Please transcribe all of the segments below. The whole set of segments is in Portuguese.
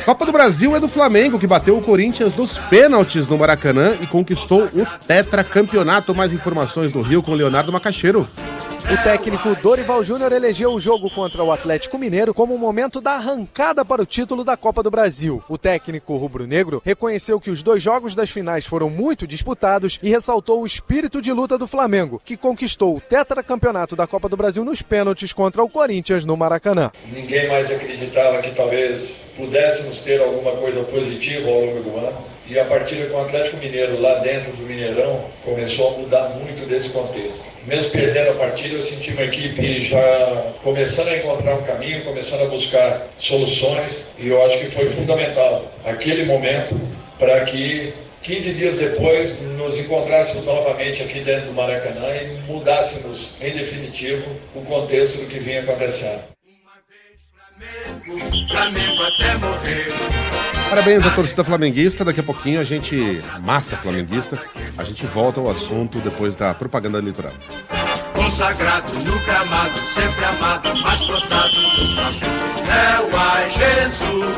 Copa do Brasil é do Flamengo, que bateu o Corinthians nos pênaltis no Maracanã e conquistou o tetracampeonato. Mais informações do Rio com Leonardo Macaxeiro. O técnico Dorival Júnior elegeu o jogo contra o Atlético Mineiro como o momento da arrancada para o título da Copa do Brasil. O técnico rubro-negro reconheceu que os 2 jogos das finais foram muito disputados e ressaltou o espírito de luta do Flamengo, que conquistou o tetracampeonato da Copa do Brasil nos pênaltis contra o Corinthians no Maracanã. Ninguém mais acreditava que talvez pudéssemos ter alguma coisa positiva ao longo do ano. E a partida com o Atlético Mineiro lá dentro do Mineirão começou a mudar muito desse contexto. Mesmo perdendo a partida, eu senti uma equipe já começando a encontrar um caminho, começando a buscar soluções, e eu acho que foi fundamental aquele momento para que 15 dias depois nos encontrássemos novamente aqui dentro do Maracanã e mudássemos, em definitivo, o contexto do que vinha acontecendo. Flamengo até morrer. Parabéns à torcida flamenguista. Daqui a pouquinho massa flamenguista, a gente volta ao assunto depois da propaganda eleitoral. Consagrado no gramado, sempre amado, mais plotado do Flamengo é o Ai Jesus.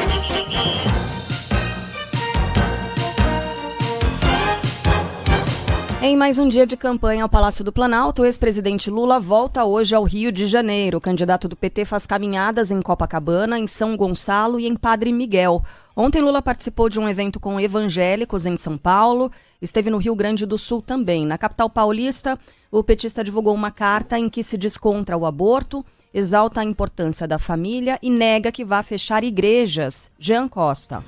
Em mais um dia de campanha ao Palácio do Planalto, o ex-presidente Lula volta hoje ao Rio de Janeiro. O candidato do PT faz caminhadas em Copacabana, em São Gonçalo e em Padre Miguel. Ontem, Lula participou de um evento com evangélicos em São Paulo. Esteve no Rio Grande do Sul também. Na capital paulista, o petista divulgou uma carta em que se diz contra o aborto, exalta a importância da família e nega que vá fechar igrejas. Jean Costa.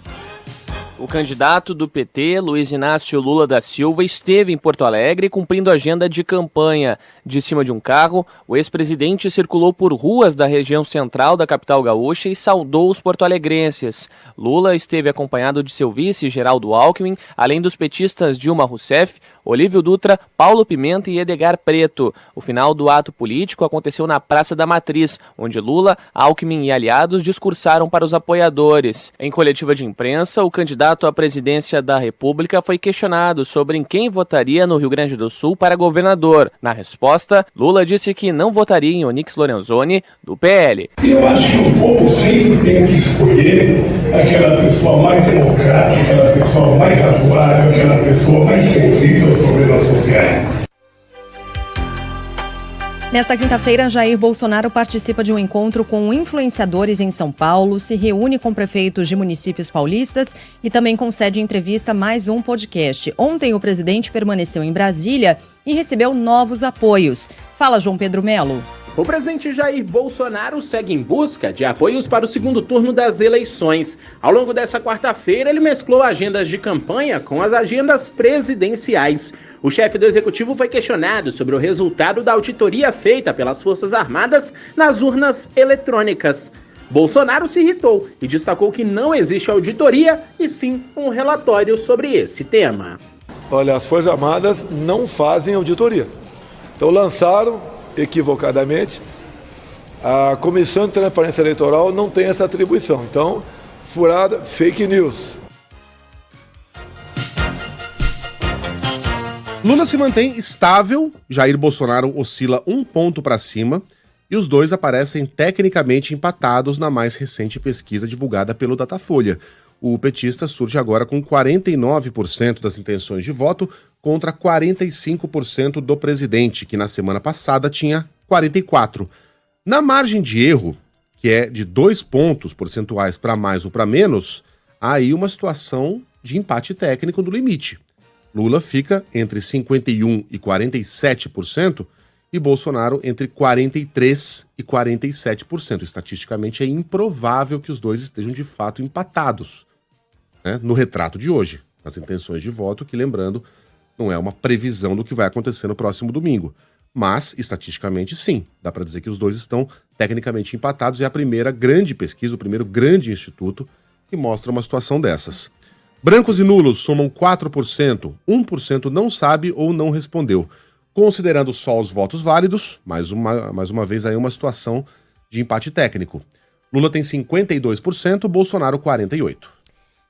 O candidato do PT, Luiz Inácio Lula da Silva, esteve em Porto Alegre cumprindo agenda de campanha. De cima de um carro, o ex-presidente circulou por ruas da região central da capital gaúcha e saudou os porto-alegrenses. Lula esteve acompanhado de seu vice, Geraldo Alckmin, além dos petistas Dilma Rousseff, Olívio Dutra, Paulo Pimenta e Edgar Preto. O final do ato político aconteceu na Praça da Matriz, onde Lula, Alckmin e aliados discursaram para os apoiadores. Em coletiva de imprensa, o candidato à presidência da República foi questionado sobre em quem votaria no Rio Grande do Sul para governador. Na resposta, Lula disse que não votaria em Onyx Lorenzoni, do PL. Eu acho que o povo sempre tem que escolher aquela pessoa mais democrática, aquela pessoa mais razoável, aquela pessoa mais sensível aos problemas sociais. Nesta quinta-feira, Jair Bolsonaro participa de um encontro com influenciadores em São Paulo, se reúne com prefeitos de municípios paulistas e também concede entrevista mais um podcast. Ontem, o presidente permaneceu em Brasília e recebeu novos apoios. Fala, João Pedro Melo. O presidente Jair Bolsonaro segue em busca de apoios para o segundo turno das eleições. Ao longo dessa quarta-feira, ele mesclou agendas de campanha com as agendas presidenciais. O chefe do executivo foi questionado sobre o resultado da auditoria feita pelas Forças Armadas nas urnas eletrônicas. Bolsonaro se irritou e destacou que não existe auditoria, e sim um relatório sobre esse tema. Olha, as Forças Armadas não fazem auditoria. Então lançaram equivocadamente, a Comissão de Transparência Eleitoral não tem essa atribuição. Então, furada, fake news. Lula se mantém estável, Jair Bolsonaro oscila 1 ponto para cima e os dois aparecem tecnicamente empatados na mais recente pesquisa divulgada pelo Datafolha. O petista surge agora com 49% das intenções de voto contra 45% do presidente, que na semana passada tinha 44%. Na margem de erro, que é de 2 pontos percentuais para mais ou para menos, há aí uma situação de empate técnico do limite. Lula fica entre 51% e 47% e Bolsonaro entre 43% e 47%. Estatisticamente é improvável que os dois estejam de fato empatados, né, no retrato de hoje, nas intenções de voto, que, lembrando, não é uma previsão do que vai acontecer no próximo domingo. Mas, estatisticamente, sim, dá para dizer que os dois estão tecnicamente empatados. É a primeira grande pesquisa, o primeiro grande instituto que mostra uma situação dessas. Brancos e nulos somam 4%, 1% não sabe ou não respondeu. Considerando só os votos válidos, mais uma vez aí uma situação de empate técnico. Lula tem 52%, Bolsonaro 48%.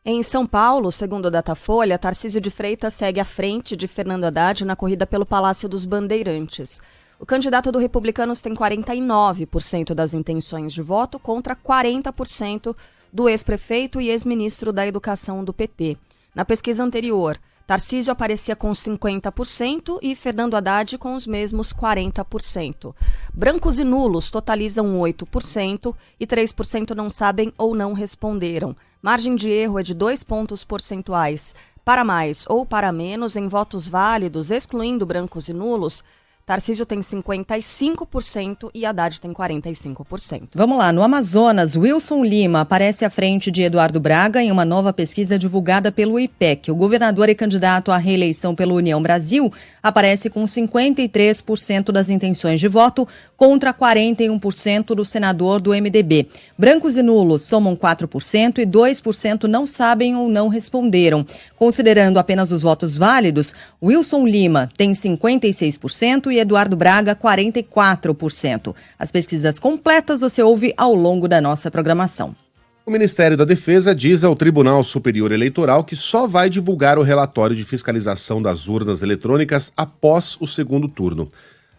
Em São Paulo, segundo o Datafolha, Tarcísio de Freitas segue à frente de Fernando Haddad na corrida pelo Palácio dos Bandeirantes. O candidato do Republicanos tem 49% das intenções de voto contra 40% do ex-prefeito e ex-ministro da Educação do PT. Na pesquisa anterior, Tarcísio aparecia com 50% e Fernando Haddad com os mesmos 40%. Brancos e nulos totalizam 8% e 3% não sabem ou não responderam. Margem de erro é de 2 pontos percentuais. Para mais ou para menos, em votos válidos, excluindo brancos e nulos, Tarcísio tem 55% e Haddad tem 45%. Vamos lá, no Amazonas, Wilson Lima aparece à frente de Eduardo Braga em uma nova pesquisa divulgada pelo IPEC. O governador e candidato à reeleição pela União Brasil aparece com 53% das intenções de voto contra 41% do senador do MDB. Brancos e nulos somam 4% e 2% não sabem ou não responderam. Considerando apenas os votos válidos, Wilson Lima tem 56% e Eduardo Braga 44%. As pesquisas completas você ouve ao longo da nossa programação. O Ministério da Defesa diz ao Tribunal Superior Eleitoral que só vai divulgar o relatório de fiscalização das urnas eletrônicas após o segundo turno.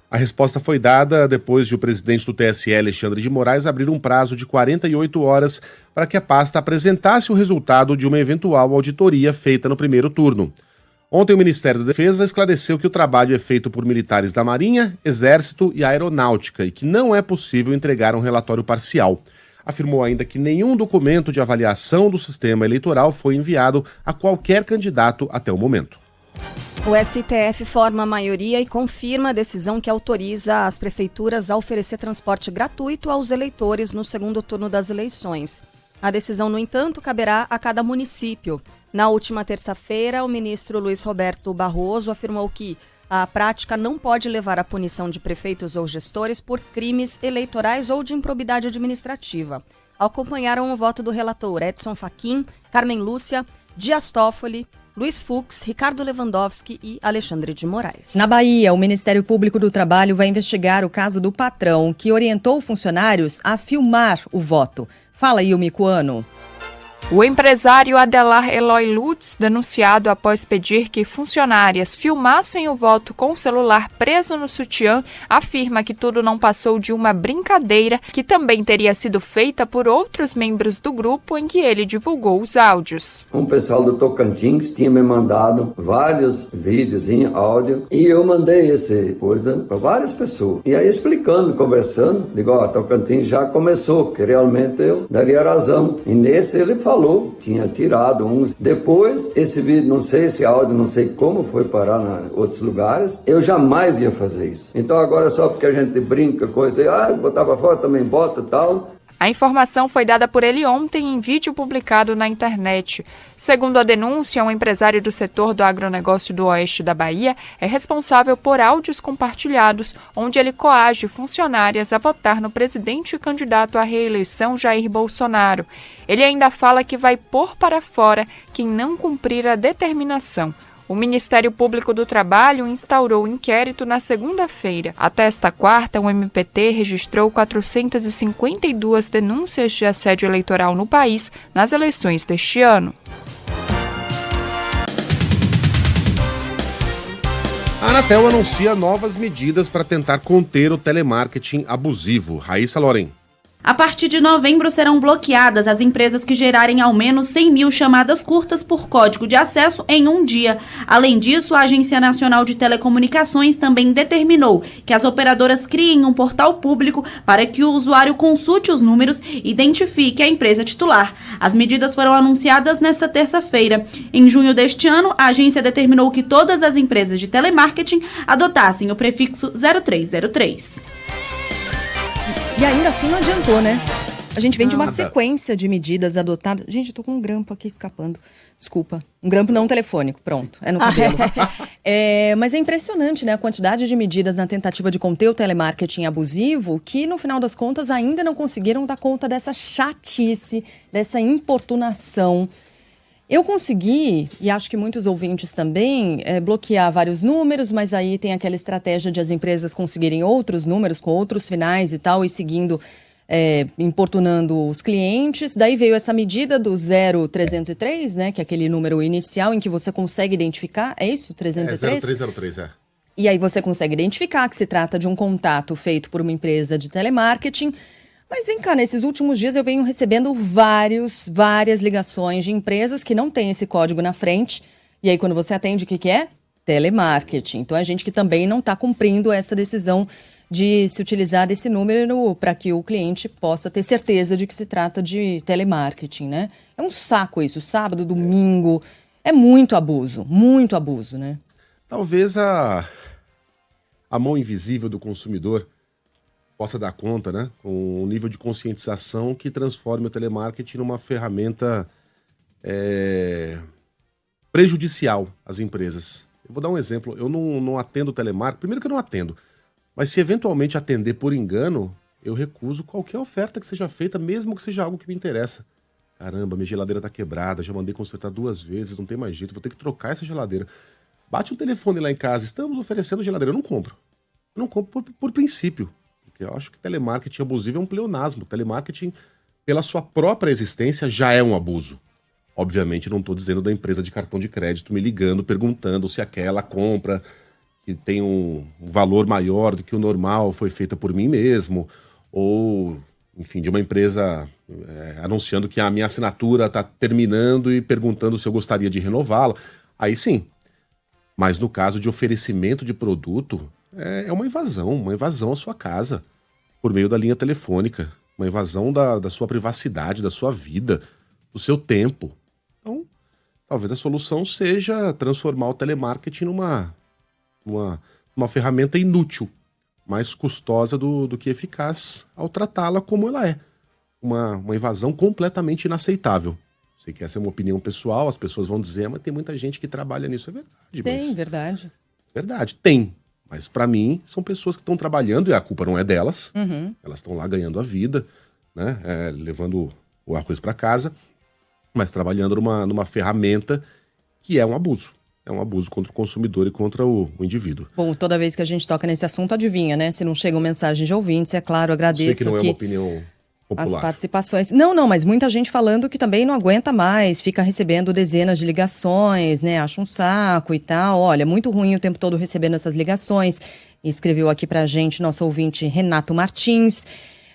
A resposta foi dada depois de o presidente do TSE, Alexandre de Moraes, abrir um prazo de 48 horas para que a pasta apresentasse o resultado de uma eventual auditoria feita no primeiro turno. Ontem, o Ministério da Defesa esclareceu que o trabalho é feito por militares da Marinha, Exército e Aeronáutica e que não é possível entregar um relatório parcial. Afirmou ainda que nenhum documento de avaliação do sistema eleitoral foi enviado a qualquer candidato até o momento. O STF forma a maioria e confirma a decisão que autoriza as prefeituras a oferecer transporte gratuito aos eleitores no segundo turno das eleições. A decisão, no entanto, caberá a cada município. Na última terça-feira, o ministro Luiz Roberto Barroso afirmou que a prática não pode levar à punição de prefeitos ou gestores por crimes eleitorais ou de improbidade administrativa. Acompanharam o voto do relator Edson Fachin, Carmen Lúcia, Dias Toffoli, Luiz Fux, Ricardo Lewandowski e Alexandre de Moraes. Na Bahia, o Ministério Público do Trabalho vai investigar o caso do patrão que orientou funcionários a filmar o voto. Fala aí, Micoano. O empresário Adelar Eloy Lutz, denunciado após pedir que funcionárias filmassem o voto com o celular preso no sutiã, afirma que tudo não passou de uma brincadeira que também teria sido feita por outros membros do grupo em que ele divulgou os áudios. Um pessoal do Tocantins tinha me mandado vários vídeos em áudio e eu mandei essa coisa para várias pessoas. E aí explicando, conversando, digo, Tocantins já começou, que realmente eu daria razão. E nesse ele falou, tinha tirado uns. Depois, esse vídeo, não sei, esse áudio, não sei como foi parar em outros lugares. Eu jamais ia fazer isso. Então agora só porque a gente brinca, coisa, botava fora, também bota e tal. A informação foi dada por ele ontem em vídeo publicado na internet. Segundo a denúncia, um empresário do setor do agronegócio do oeste da Bahia é responsável por áudios compartilhados, onde ele coage funcionárias a votar no presidente e candidato à reeleição Jair Bolsonaro. Ele ainda fala que vai pôr para fora quem não cumprir a determinação. O Ministério Público do Trabalho instaurou o inquérito na segunda-feira. Até esta quarta, o MPT registrou 452 denúncias de assédio eleitoral no país nas eleições deste ano. A Anatel anuncia novas medidas para tentar conter o telemarketing abusivo. Raíssa Loren. A partir de novembro serão bloqueadas as empresas que gerarem ao menos 100 mil chamadas curtas por código de acesso em um dia. Além disso, a Agência Nacional de Telecomunicações também determinou que as operadoras criem um portal público para que o usuário consulte os números e identifique a empresa titular. As medidas foram anunciadas nesta terça-feira. Em junho deste ano, a agência determinou que todas as empresas de telemarketing adotassem o prefixo 0303. E ainda assim não adiantou, né? A gente vem de uma sequência de medidas adotadas. Gente, eu tô com um grampo aqui escapando. Desculpa. Um grampo não telefônico, pronto. É no cabelo. Mas é impressionante, né? A quantidade de medidas na tentativa de conter o telemarketing abusivo que, no final das contas, ainda não conseguiram dar conta dessa chatice, dessa importunação. Eu consegui, e acho que muitos ouvintes também, bloquear vários números, mas aí tem aquela estratégia de as empresas conseguirem outros números com outros finais e tal, e seguindo, importunando os clientes. Daí veio essa medida do 0303, né, que é aquele número inicial em que você consegue identificar, é isso? 303? 0303, é. E aí você consegue identificar que se trata de um contato feito por uma empresa de telemarketing. Mas vem cá, nesses últimos dias eu venho recebendo várias ligações de empresas que não têm esse código na frente. E aí quando você atende, o que é? Telemarketing. Então é gente que também não está cumprindo essa decisão de se utilizar desse número para que o cliente possa ter certeza de que se trata de telemarketing, né? É um saco isso, sábado, domingo, é muito abuso, né? Talvez a mão invisível do consumidor possa dar conta, né, com um nível de conscientização que transforme o telemarketing numa ferramenta prejudicial às empresas. Eu vou dar um exemplo, eu não atendo telemarketing, primeiro que eu não atendo, mas se eventualmente atender por engano, eu recuso qualquer oferta que seja feita, mesmo que seja algo que me interessa. Caramba, minha geladeira tá quebrada, já mandei consertar 2 vezes, não tem mais jeito, vou ter que trocar essa geladeira. Bate um telefone lá em casa, estamos oferecendo geladeira, eu não compro. Eu não compro por princípio. Porque eu acho que telemarketing abusivo é um pleonasmo. Telemarketing, pela sua própria existência, já é um abuso. Obviamente, não estou dizendo da empresa de cartão de crédito me ligando, perguntando se aquela compra que tem um valor maior do que o normal foi feita por mim mesmo, ou, enfim, de uma empresa anunciando que a minha assinatura está terminando e perguntando se eu gostaria de renová-la. Aí sim. Mas no caso de oferecimento de produto, é uma invasão à sua casa, por meio da linha telefônica, uma invasão da sua privacidade, da sua vida, do seu tempo. Então, talvez a solução seja transformar o telemarketing numa ferramenta inútil, mais custosa do que eficaz, ao tratá-la como ela é. Uma invasão completamente inaceitável. Sei que essa é uma opinião pessoal, as pessoas vão dizer, mas tem muita gente que trabalha nisso. É verdade. Tem, verdade. Verdade, tem. Mas pra mim, são pessoas que estão trabalhando e a culpa não é delas. Uhum. Elas estão lá ganhando a vida, né? Levando o arroz pra casa, mas trabalhando numa ferramenta que é um abuso. É um abuso contra o consumidor e contra o indivíduo. Bom, toda vez que a gente toca nesse assunto, adivinha, né? Se não chegam mensagens de ouvintes, é claro, agradeço. Sei que não é uma opinião popular. As participações. Não, mas muita gente falando que também não aguenta mais, fica recebendo dezenas de ligações, né? Acha um saco e tal. Olha, muito ruim o tempo todo recebendo essas ligações. Escreveu aqui pra gente nosso ouvinte Renato Martins.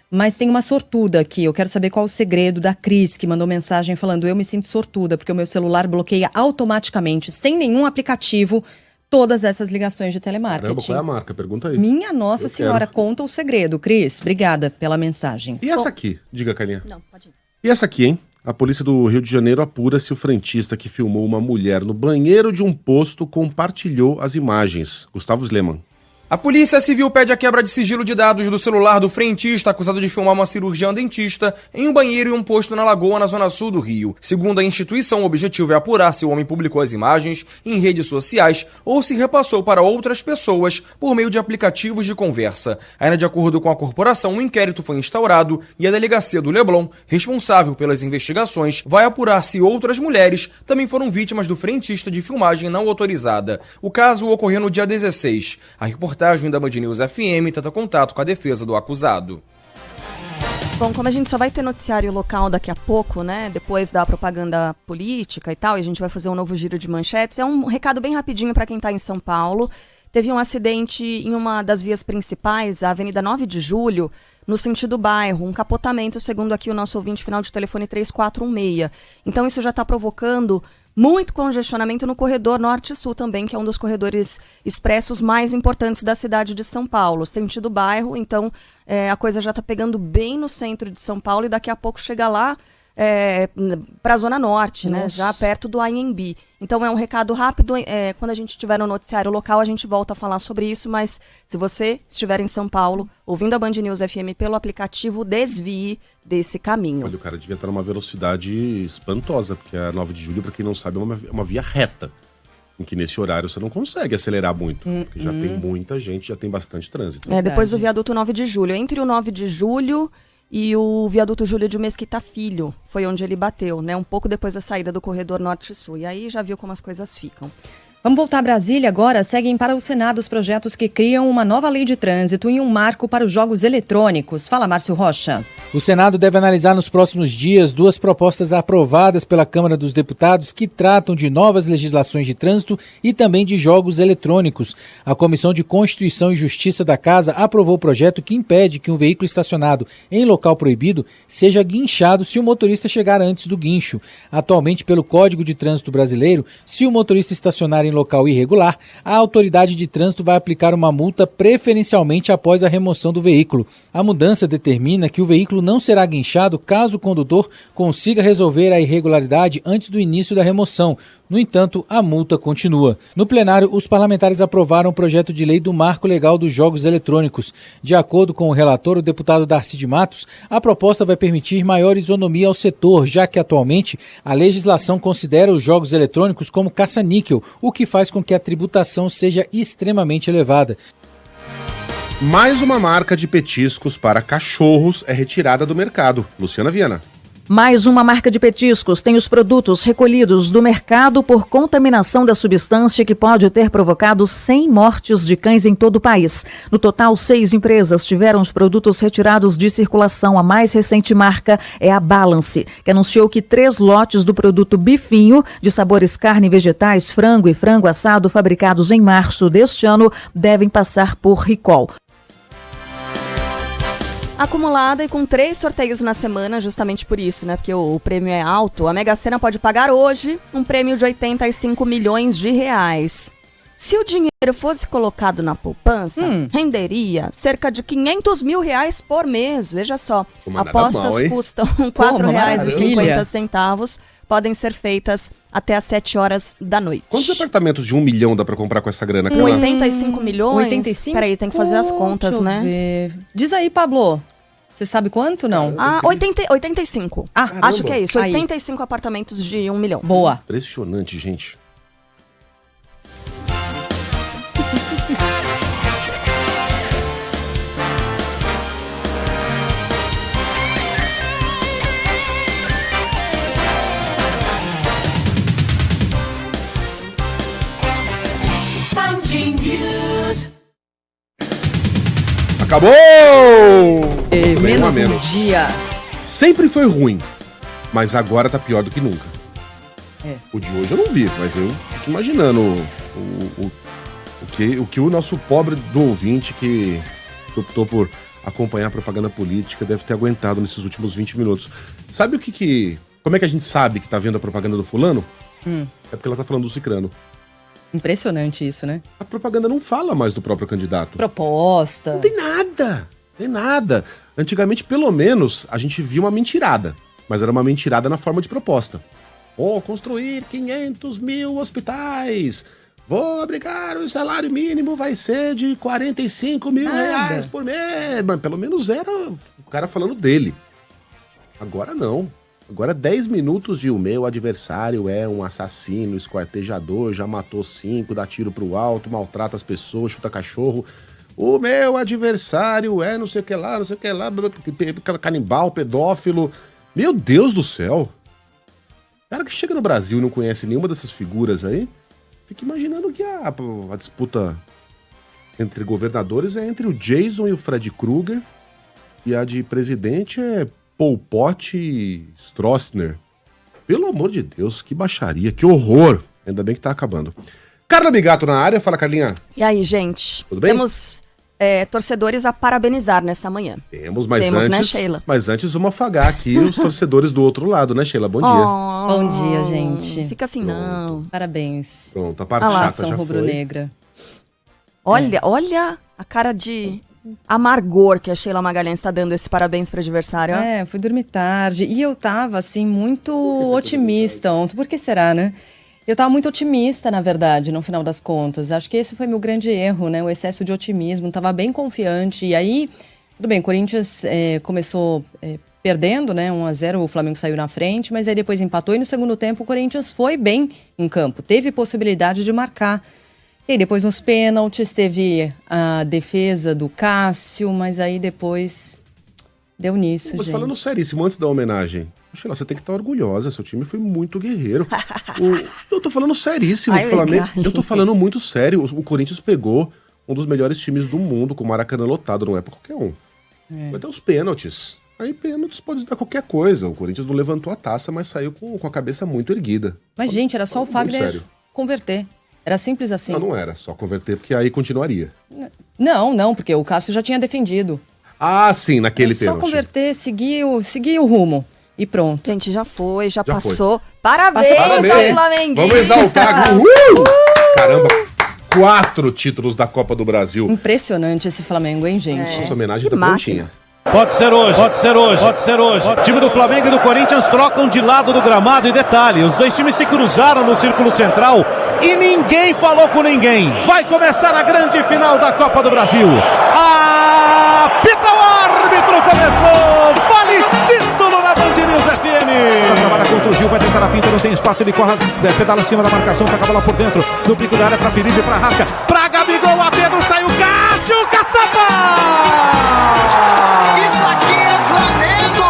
Mas tem uma sortuda aqui, eu quero saber qual o segredo da Cris, que mandou mensagem falando: eu me sinto sortuda, porque o meu celular bloqueia automaticamente, sem nenhum aplicativo, todas essas ligações de telemarketing. Caramba, qual é a marca? Pergunta aí. Minha Nossa Senhora, conta o segredo. Cris, obrigada pela mensagem. E essa aqui? Diga, Carlinha. Não, pode ir. E essa aqui, hein? A polícia do Rio de Janeiro apura se o frentista que filmou uma mulher no banheiro de um posto compartilhou as imagens. Gustavo Sleman. A Polícia Civil pede a quebra de sigilo de dados do celular do frentista acusado de filmar uma cirurgiã dentista em um banheiro e um posto na Lagoa, na zona sul do Rio. Segundo a instituição, o objetivo é apurar se o homem publicou as imagens em redes sociais ou se repassou para outras pessoas por meio de aplicativos de conversa. Ainda de acordo com a corporação, um inquérito foi instaurado e a delegacia do Leblon, responsável pelas investigações, vai apurar se outras mulheres também foram vítimas do frentista de filmagem não autorizada. O caso ocorreu no dia 16. A reportagem da Band News FM tenta contato com a defesa do acusado. Bom, como a gente só vai ter noticiário local daqui a pouco, né, depois da propaganda política e tal, e a gente vai fazer um novo giro de manchetes, é um recado bem rapidinho para quem está em São Paulo. Teve um acidente em uma das vias principais, a Avenida 9 de Julho, no sentido bairro, um capotamento, segundo aqui o nosso ouvinte final de telefone 3416. Então isso já está provocando muito congestionamento no corredor norte-sul também, que é um dos corredores expressos mais importantes da cidade de São Paulo. Sentido bairro, então a coisa já está pegando bem no centro de São Paulo e daqui a pouco chega lá para a Zona Norte, né? Já perto do Anhembi. Então é um recado rápido, quando a gente estiver no noticiário local a gente volta a falar sobre isso, mas se você estiver em São Paulo, ouvindo a Band News FM pelo aplicativo, desvie desse caminho. Olha, o cara devia estar numa velocidade espantosa, porque a 9 de julho, para quem não sabe, é uma via reta, em que nesse horário você não consegue acelerar muito, porque já tem muita gente, já tem bastante trânsito. Depois do viaduto 9 de julho. Entre o 9 de julho e o viaduto Júlio de Mesquita Filho, foi onde ele bateu, né? Um pouco depois da saída do corredor norte-sul. E aí já viu como as coisas ficam. Vamos voltar a Brasília agora. Seguem para o Senado os projetos que criam uma nova lei de trânsito e um marco para os jogos eletrônicos. Fala, Márcio Rocha. O Senado deve analisar nos próximos dias 2 propostas aprovadas pela Câmara dos Deputados que tratam de novas legislações de trânsito e também de jogos eletrônicos. A Comissão de Constituição e Justiça da Casa aprovou o projeto que impede que um veículo estacionado em local proibido seja guinchado se o motorista chegar antes do guincho. Atualmente, pelo Código de Trânsito Brasileiro, se o motorista estacionar em local irregular, a autoridade de trânsito vai aplicar uma multa preferencialmente após a remoção do veículo. A mudança determina que o veículo não será guinchado caso o condutor consiga resolver a irregularidade antes do início da remoção. No entanto, a multa continua. No plenário, os parlamentares aprovaram o projeto de lei do Marco Legal dos Jogos Eletrônicos. De acordo com o relator, o deputado Darcy de Matos, a proposta vai permitir maior isonomia ao setor, já que atualmente a legislação considera os jogos eletrônicos como caça-níquel, o que faz com que a tributação seja extremamente elevada. Mais uma marca de petiscos para cachorros é retirada do mercado. Luciana Viana. Mais uma marca de petiscos tem os produtos recolhidos do mercado por contaminação da substância que pode ter provocado 100 mortes de cães em todo o país. No total, 6 empresas tiveram os produtos retirados de circulação. A mais recente marca é a Balance, que anunciou que 3 lotes do produto Bifinho, de sabores carne, vegetais, frango e frango assado, fabricados em março deste ano, devem passar por recall. Acumulada e com 3 sorteios na semana, justamente por isso, né? Porque o prêmio é alto. A Mega Sena pode pagar hoje um prêmio de 85 milhões de reais. Se o dinheiro fosse colocado na poupança, renderia cerca de 500 mil reais por mês. Veja só, apostas custam R$ 4,50. Podem ser feitas até às 7 horas da noite. Quantos apartamentos de 1 milhão dá pra comprar com essa grana? 85 milhões? 85? Peraí, tem que fazer as contas, né? Ver. Diz aí, Pablo. Você sabe quanto, não? 85. Caramba. Acho que é isso. Aí. 85 apartamentos de 1 milhão. Boa. Impressionante, gente. Acabou! Menos um dia. Sempre foi ruim, mas agora tá pior do que nunca. O de hoje eu não vi, mas eu fico imaginando o que o nosso pobre do ouvinte que optou por acompanhar a propaganda política deve ter aguentado nesses últimos 20 minutos. Sabe como é que a gente sabe que tá vendo a propaganda do fulano? É porque ela tá falando do cicrano. Impressionante isso, né? A propaganda não fala mais do próprio candidato. Proposta. Não tem nada. Tem nada. Antigamente, pelo menos, a gente via uma mentirada. Mas era uma mentirada na forma de proposta. Vou construir 500 mil hospitais. Vou obrigar o salário mínimo vai ser de 45 mil reais por mês. Mas pelo menos era o cara falando dele. Agora não. Agora 10 minutos de o meu adversário é um assassino, esquartejador, já matou 5, dá tiro pro alto, maltrata as pessoas, chuta cachorro. O meu adversário é não sei o que lá, canibal, pedófilo. Meu Deus do céu. Cara que chega no Brasil e não conhece nenhuma dessas figuras aí, fica imaginando que a disputa entre governadores é entre o Jason e o Fred Krueger, e a de presidente é Pol Pot e Stroessner. Pelo amor de Deus, que baixaria, que horror. Ainda bem que tá acabando. Carla Bigato na área, fala Carlinha. E aí, gente? Tudo bem? Temos torcedores a parabenizar nessa manhã. Temos, mas né, antes, Sheila? Mas antes vamos afagar aqui os torcedores do outro lado, né, Sheila? Bom dia. Bom dia, gente. Fica assim, não. Parabéns. Pronto, a parte A chata nação já rubro-negra. Olha a cara de amargor que a Sheila Magalhães está dando esse parabéns para o adversário. Ó. Fui dormir tarde e eu tava, assim, muito otimista ontem. Por que será, né? Eu tava muito otimista, na verdade, no final das contas. Acho que esse foi meu grande erro, né? O excesso de otimismo. Tava bem confiante. E aí, tudo bem, o Corinthians começou perdendo, né? 1-0, o Flamengo saiu na frente, mas aí depois empatou. E no segundo tempo, o Corinthians foi bem em campo. Teve possibilidade de marcar. E aí, depois nos pênaltis, teve a defesa do Cássio, mas aí depois deu nisso, Mas gente. falando seríssimo, antes da homenagem, Sheila, você tem que estar orgulhosa, seu time foi muito guerreiro. Eu tô falando seríssimo, Ai, Flamengo. legal. Eu tô falando muito sério. O Corinthians pegou um dos melhores times do mundo, com o Maracanã lotado, não é pra qualquer um. Vai ter os pênaltis. Aí pênaltis pode dar qualquer coisa. O Corinthians não levantou a taça, mas saiu com a cabeça muito erguida. Mas, gente, era só o Muito Fagner sério. converter. Era simples assim. Não era só converter, porque aí continuaria. Não, porque o Cássio já tinha defendido. Ah, sim, naquele Só pênalti. converter, seguir o rumo. E pronto. Gente, já foi, já Já passou. foi. Parabéns, Parabéns. aos flamenguistas. Vamos exaltar. Caramba, 4 títulos da Copa do Brasil. Impressionante esse Flamengo, hein, gente? Essa homenagem Que tá prontinha. Pode ser hoje. O time do Flamengo e do Corinthians trocam de lado do gramado. E detalhe, os dois times se cruzaram no círculo central e ninguém falou com ninguém. Vai começar a grande final da Copa do Brasil. Apita o árbitro, começou. Vale título na Band News FM. Trabalha contra o Gil, vai tentar a finta, não tem espaço, ele corre, pedala em cima da marcação, toca a bola por dentro, do bico da área pra Felipe, pra Rasca, pra Gabigol, a Pedro, saiu Cássio, caçapa! Isso aqui é Flamengo!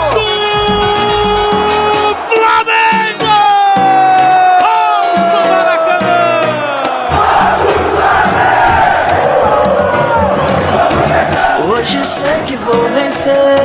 Flamengo! Ouça o Maracanã! Hoje sei que vou vencer,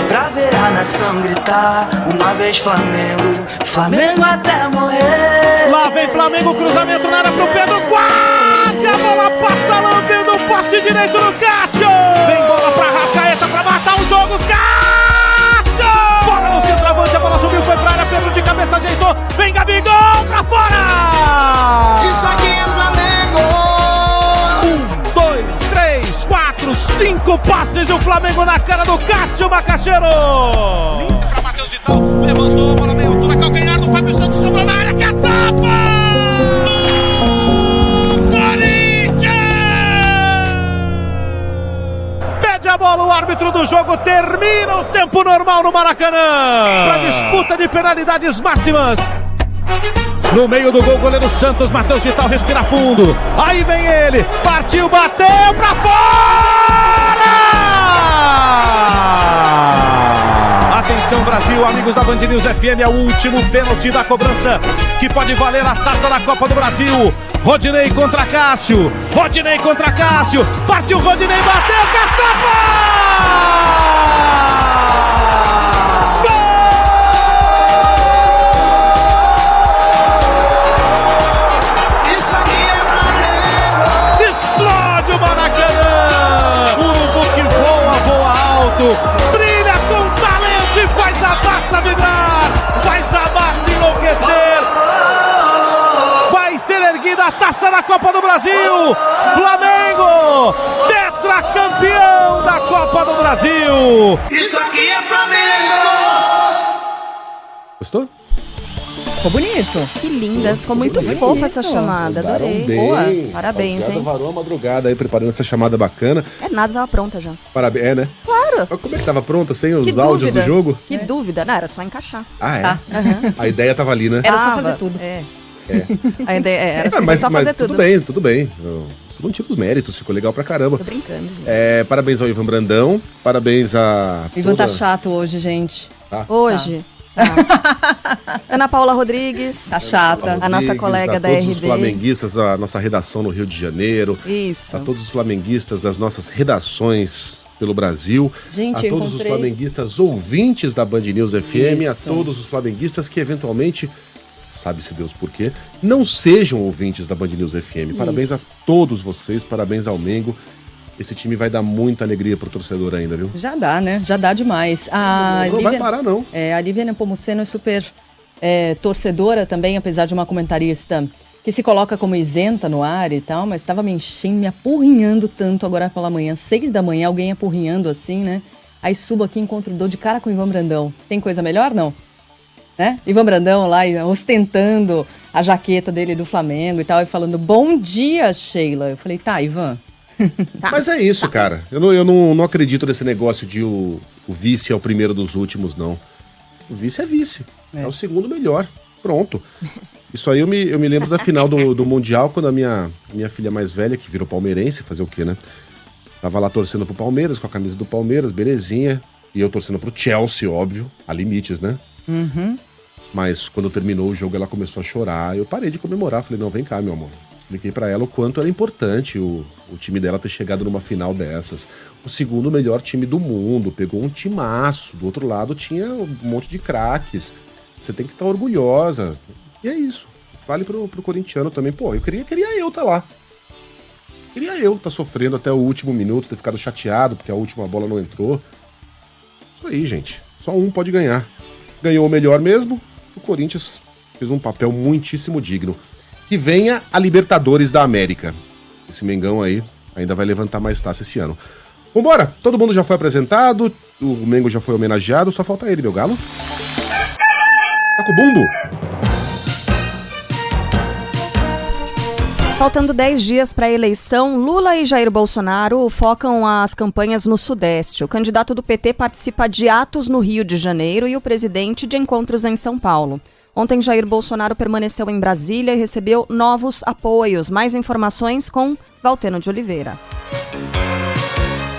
pra ver a nação gritar, uma vez Flamengo, Flamengo até morrer. Lá vem Flamengo, cruzamento na área pro Pedro, quase a bola passa lambendo o poste direito do Cássio. Vem bola pra Rascaeta pra matar o jogo, Cássio! Bola no centroavante, a bola subiu, foi pra área, Pedro de cabeça ajeitou, vem Gabigol pra fora! Isso aqui é Flamengo! 1, 2, 3, 4, 5 passes e o Flamengo na cara do Cássio Macaxeiro! Limpo pra Matheus Vital, levantou, bola meio altura, calcanhar do Fábio Santos, sobrou na área, que é Sapa! A bola, o árbitro do jogo termina o tempo normal no Maracanã para disputa de penalidades máximas. No meio do gol, goleiro Santos, Matheus Vital respira fundo. Aí vem ele, partiu, bateu pra fora! Atenção Brasil, amigos da Band News FM, é o último pênalti da cobrança que pode valer a taça da Copa do Brasil. Rodinei contra Cássio, partiu Rodinei, bateu, caçapa! Gol! Isso aqui é Flamengo! Explode o Maracanã! Urubu que voa alto, brilha com talento e faz a massa vibrar, faz a massa enlouquecer! Vai ser erguida a taça da Copa do Brasil! Flamengo! Tetracampeão da Copa do Brasil! Isso aqui é Flamengo! Gostou? Ficou bonito. Que linda, ficou muito fofa essa chamada, adorei. Boa. Parabéns, Rapaziada, hein? varou a madrugada aí preparando essa chamada bacana. É nada, tava pronta já. Parabéns, né? Claro. Mas como é que tava pronta sem os Que áudios dúvida. do jogo? Que dúvida. Não, era só encaixar. Ah, é? Aham. A ideia tava ali, né? Era só Tava, fazer tudo. É. A ideia era só mas fazer tudo. tudo bem. Isso não tira os méritos, ficou legal pra caramba. Tô brincando, gente. Parabéns ao Ivan Brandão, parabéns a... O Ivan tá chato hoje, gente. Tá? Hoje. Ana Paula Rodrigues. Tá chata. A nossa colega da todos os RD. flamenguistas da nossa redação no Rio de Janeiro. Isso. A todos os flamenguistas das nossas redações pelo Brasil. Gente, a todos os encontrei- flamenguistas ouvintes da Band News FM. Isso. A todos os flamenguistas que eventualmente, sabe-se Deus por quê, não sejam ouvintes da Band News FM. Parabéns Isso. a todos vocês, parabéns ao Mengo. Esse time vai dar muita alegria pro torcedor ainda, viu? Já dá, né? Já dá demais. Não vai parar, não. A Lívia Nepomuceno é super torcedora também, apesar de uma comentarista que se coloca como isenta no ar e tal, mas estava me enchendo, me apurrinhando tanto agora pela manhã. 6 da manhã, alguém apurrinhando assim, né? Aí subo aqui e encontro, dou de cara com o Ivan Brandão. Tem coisa melhor, não? Né? Ivan Brandão lá ostentando a jaqueta dele do Flamengo e tal, e falando, bom dia, Sheila. Eu falei, tá, Ivan... Mas é isso, cara. Eu não acredito nesse negócio de o vice é o primeiro dos últimos, não. O vice é vice. É o segundo melhor. Pronto. Isso aí eu me lembro da final do Mundial, quando a minha filha mais velha, que virou palmeirense, fazer o quê, né? Tava lá torcendo pro Palmeiras, com a camisa do Palmeiras, belezinha. E eu torcendo pro Chelsea, óbvio. Há limites, né? Mas quando terminou o jogo, ela começou a chorar. Eu parei de comemorar. Falei, não, vem cá, meu amor. Expliquei pra ela o quanto era importante o time dela ter chegado numa final dessas. O segundo melhor time do mundo. Pegou um timaço. Do outro lado tinha um monte de craques. Você tem que estar orgulhosa. E é isso. Vale pro corintiano também. Pô, eu queria eu estar lá. Queria eu estar sofrendo até o último minuto, ter ficado chateado porque a última bola não entrou. Isso aí, gente. Só um pode ganhar. Ganhou o melhor mesmo. O Corinthians fez um papel muitíssimo digno. Que venha a Libertadores da América. Esse Mengão aí ainda vai levantar mais taça esse ano. Vambora! Todo mundo já foi apresentado, o Mengo já foi homenageado, só falta ele, meu galo. Tá com o bumbo? Faltando 10 dias para a eleição, Lula e Jair Bolsonaro focam as campanhas no Sudeste. O candidato do PT participa de atos no Rio de Janeiro e o presidente de encontros em São Paulo. Ontem, Jair Bolsonaro permaneceu em Brasília e recebeu novos apoios. Mais informações com Valteno de Oliveira.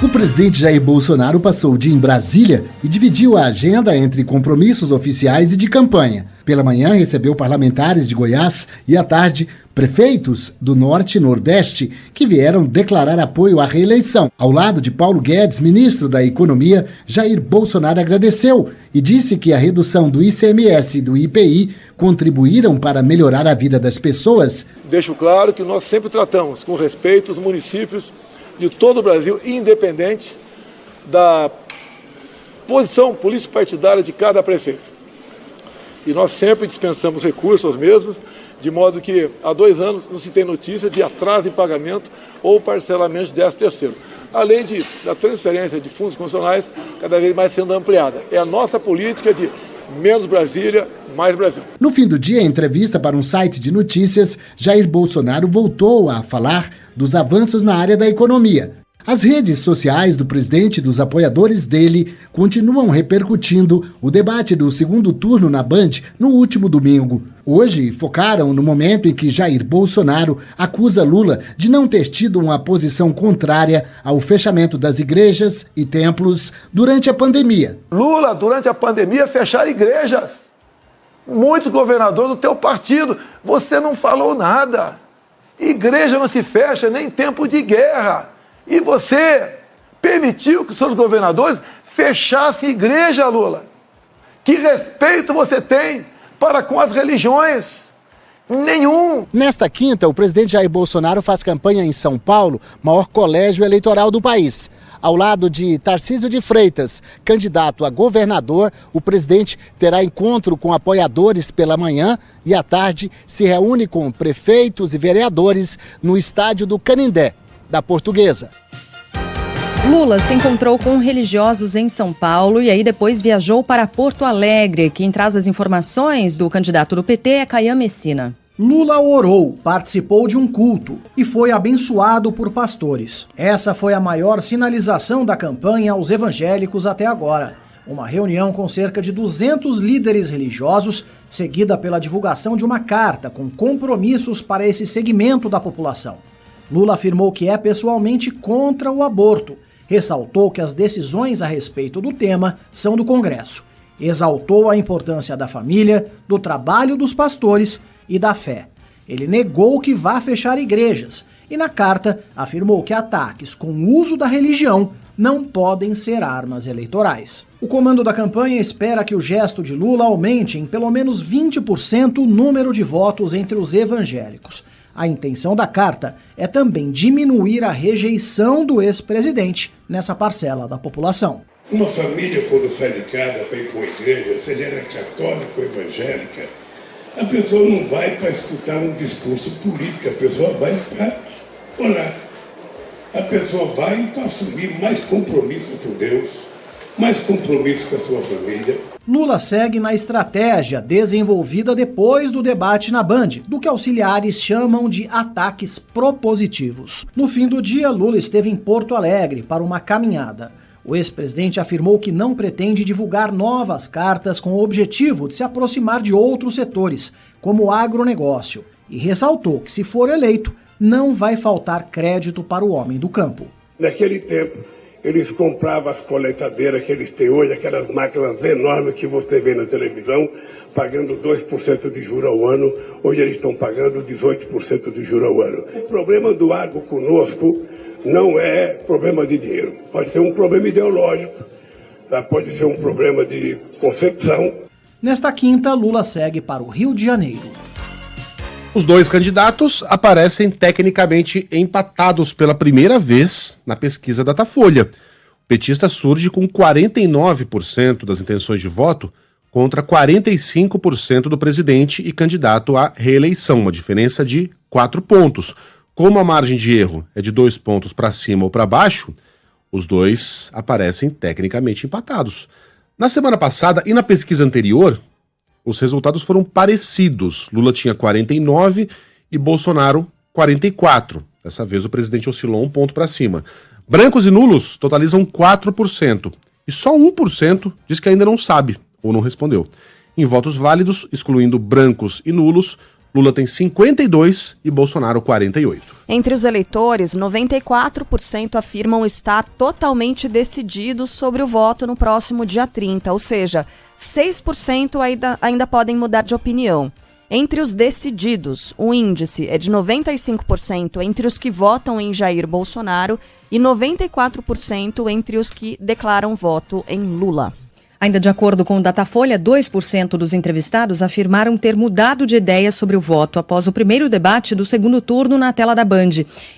O presidente Jair Bolsonaro passou o dia em Brasília e dividiu a agenda entre compromissos oficiais e de campanha. Pela manhã, recebeu parlamentares de Goiás e, à tarde, prefeitos do Norte e Nordeste que vieram declarar apoio à reeleição. Ao lado de Paulo Guedes, ministro da Economia, Jair Bolsonaro agradeceu e disse que a redução do ICMS e do IPI contribuíram para melhorar a vida das pessoas. Deixo claro que nós sempre tratamos com respeito os municípios de todo o Brasil, independente da posição político-partidária de cada prefeito. E nós sempre dispensamos recursos aos mesmos, de modo que há 2 anos não se tem notícia de atraso em pagamento ou parcelamento de 13º. Além da transferência de fundos constitucionais cada vez mais sendo ampliada. É a nossa política de menos Brasília, mais Brasil. No fim do dia, em entrevista para um site de notícias, Jair Bolsonaro voltou a falar dos avanços na área da economia. As redes sociais do presidente e dos apoiadores dele continuam repercutindo o debate do segundo turno na Band no último domingo. Hoje, focaram no momento em que Jair Bolsonaro acusa Lula de não ter tido uma posição contrária ao fechamento das igrejas e templos durante a pandemia. Lula, durante a pandemia, fechar igrejas. Muitos governadores do teu partido, você não falou nada. Igreja não se fecha nem em tempo de guerra. E você permitiu que seus governadores fechassem igreja, Lula. Que respeito você tem para com as religiões? Nenhum. Nesta quinta, o presidente Jair Bolsonaro faz campanha em São Paulo, maior colégio eleitoral do país. Ao lado de Tarcísio de Freitas, candidato a governador, o presidente terá encontro com apoiadores pela manhã e à tarde se reúne com prefeitos e vereadores no estádio do Canindé, da Portuguesa. Lula se encontrou com religiosos em São Paulo e aí depois viajou para Porto Alegre. Quem traz as informações do candidato do PT é Caian Messina. Lula orou, participou de um culto e foi abençoado por pastores. Essa foi a maior sinalização da campanha aos evangélicos até agora. Uma reunião com cerca de 200 líderes religiosos, seguida pela divulgação de uma carta com compromissos para esse segmento da população. Lula afirmou que é pessoalmente contra o aborto. Ressaltou que as decisões a respeito do tema são do Congresso. Exaltou a importância da família, do trabalho dos pastores e da fé. Ele negou que vá fechar igrejas e, na carta, afirmou que ataques com o uso da religião não podem ser armas eleitorais. O comando da campanha espera que o gesto de Lula aumente em pelo menos 20% o número de votos entre os evangélicos. A intenção da carta é também diminuir a rejeição do ex-presidente nessa parcela da população. Uma família, quando sai de casa para ir para uma igreja, seja ela católica ou evangélica, a pessoa não vai para escutar um discurso político, a pessoa vai para orar. A pessoa vai para assumir mais compromisso com Deus, mais compromisso com a sua família. Lula segue na estratégia desenvolvida depois do debate na Band, do que auxiliares chamam de ataques propositivos. No fim do dia, Lula esteve em Porto Alegre para uma caminhada. O ex-presidente afirmou que não pretende divulgar novas cartas com o objetivo de se aproximar de outros setores, como o agronegócio, e ressaltou que, se for eleito, não vai faltar crédito para o homem do campo. Naquele tempo eles compravam as coletadeiras que eles têm hoje, aquelas máquinas enormes que você vê na televisão, pagando 2% de juros ao ano. Hoje eles estão pagando 18% de juros ao ano. O problema do agro conosco não é problema de dinheiro. Pode ser um problema ideológico, pode ser um problema de concepção. Nesta quinta, Lula segue para o Rio de Janeiro. Os dois candidatos aparecem tecnicamente empatados pela primeira vez na pesquisa Datafolha. O petista surge com 49% das intenções de voto contra 45% do presidente e candidato à reeleição, uma diferença de 4 pontos. Como a margem de erro é de 2 pontos para cima ou para baixo, os dois aparecem tecnicamente empatados. Na semana passada e na pesquisa anterior, os resultados foram parecidos. Lula tinha 49 e Bolsonaro 44. Dessa vez o presidente oscilou 1 ponto para cima. Brancos e nulos totalizam 4%. E só 1% diz que ainda não sabe ou não respondeu. Em votos válidos, excluindo brancos e nulos, Lula tem 52 e Bolsonaro 48. Entre os eleitores, 94% afirmam estar totalmente decididos sobre o voto no próximo dia 30, ou seja, 6% ainda podem mudar de opinião. Entre os decididos, o índice é de 95% entre os que votam em Jair Bolsonaro e 94% entre os que declaram voto em Lula. Ainda de acordo com o Datafolha, 2% dos entrevistados afirmaram ter mudado de ideia sobre o voto após o primeiro debate do segundo turno na tela da Band.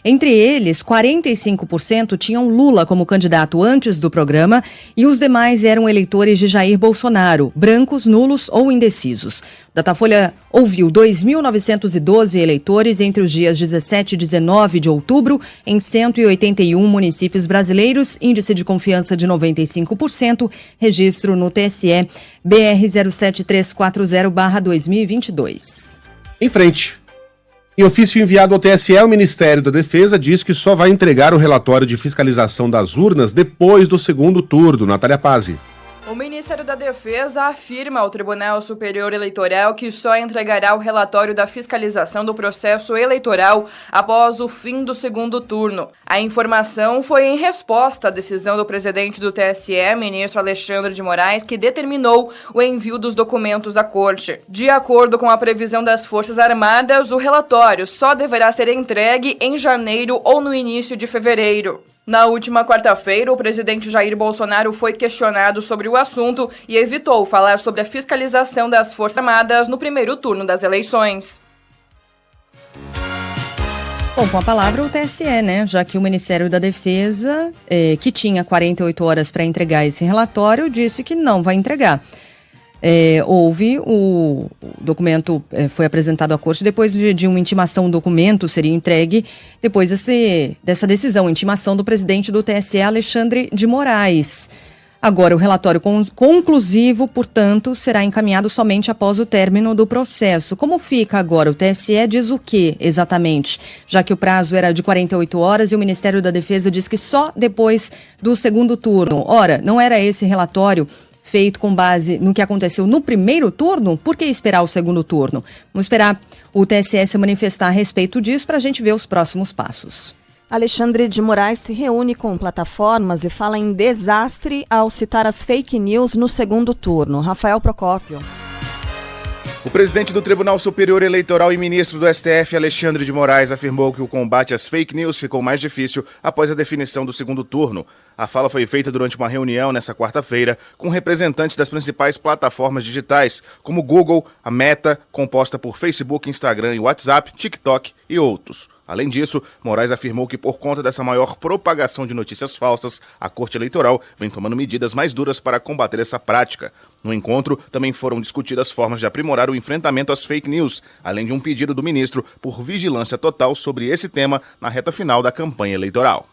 Entre eles, 45% tinham Lula como candidato antes do programa e os demais eram eleitores de Jair Bolsonaro, brancos, nulos ou indecisos. Datafolha ouviu 2.912 eleitores entre os dias 17 e 19 de outubro em 181 municípios brasileiros, índice de confiança de 95%, registro no TSE BR 07340/2022. Em frente. Em ofício enviado ao TSE, o Ministério da Defesa diz que só vai entregar o relatório de fiscalização das urnas depois do segundo turno. Natália Pazzi. O Ministério da Defesa afirma ao Tribunal Superior Eleitoral que só entregará o relatório da fiscalização do processo eleitoral após o fim do segundo turno. A informação foi em resposta à decisão do presidente do TSE, ministro Alexandre de Moraes, que determinou o envio dos documentos à Corte. De acordo com a previsão das Forças Armadas, o relatório só deverá ser entregue em janeiro ou no início de fevereiro. Na última quarta-feira, o presidente Jair Bolsonaro foi questionado sobre o assunto e evitou falar sobre a fiscalização das Forças Armadas no primeiro turno das eleições. Bom, com a palavra o TSE, né? Já que o Ministério da Defesa, que tinha 48 horas para entregar esse relatório, disse que não vai entregar. O documento foi apresentado à corte depois de uma intimação. O documento seria entregue depois dessa decisão, intimação do presidente do TSE, Alexandre de Moraes. Agora, o relatório conclusivo, portanto, será encaminhado somente após o término do processo. Como fica agora? O TSE diz o que exatamente? Já que o prazo era de 48 horas e o Ministério da Defesa diz que só depois do segundo turno. Ora, não era esse relatório feito com base no que aconteceu no primeiro turno? Por que esperar o segundo turno? Vamos esperar o TSE se manifestar a respeito disso para a gente ver os próximos passos. Alexandre de Moraes se reúne com plataformas e fala em desastre ao citar as fake news no segundo turno. Rafael Procópio. O presidente do Tribunal Superior Eleitoral e ministro do STF, Alexandre de Moraes, afirmou que o combate às fake news ficou mais difícil após a definição do segundo turno. A fala foi feita durante uma reunião nesta quarta-feira com representantes das principais plataformas digitais, como Google, a Meta, composta por Facebook, Instagram e WhatsApp, TikTok e outros. Além disso, Moraes afirmou que por conta dessa maior propagação de notícias falsas, a Corte Eleitoral vem tomando medidas mais duras para combater essa prática. No encontro, também foram discutidas formas de aprimorar o enfrentamento às fake news, além de um pedido do ministro por vigilância total sobre esse tema na reta final da campanha eleitoral.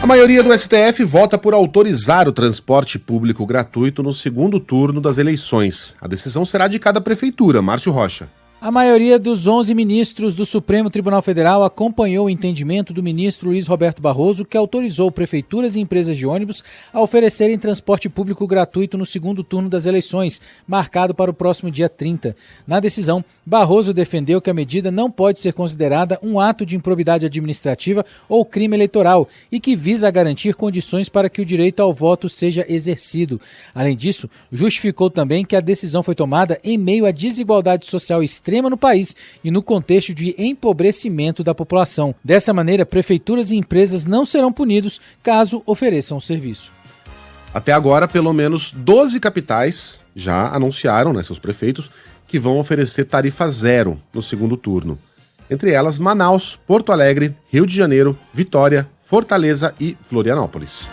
A maioria do STF vota por autorizar o transporte público gratuito no segundo turno das eleições. A decisão será de cada prefeitura. Márcio Rocha. A maioria dos 11 ministros do Supremo Tribunal Federal acompanhou o entendimento do ministro Luiz Roberto Barroso, que autorizou prefeituras e empresas de ônibus a oferecerem transporte público gratuito no segundo turno das eleições, marcado para o próximo dia 30. Na decisão, Barroso defendeu que a medida não pode ser considerada um ato de improbidade administrativa ou crime eleitoral e que visa garantir condições para que o direito ao voto seja exercido. Além disso, justificou também que a decisão foi tomada em meio à desigualdade social extrema no país e no contexto de empobrecimento da população. Dessa maneira, prefeituras e empresas não serão punidos caso ofereçam o serviço. Até agora, pelo menos 12 capitais já anunciaram, seus prefeitos, que vão oferecer tarifa zero no segundo turno. Entre elas, Manaus, Porto Alegre, Rio de Janeiro, Vitória, Fortaleza e Florianópolis.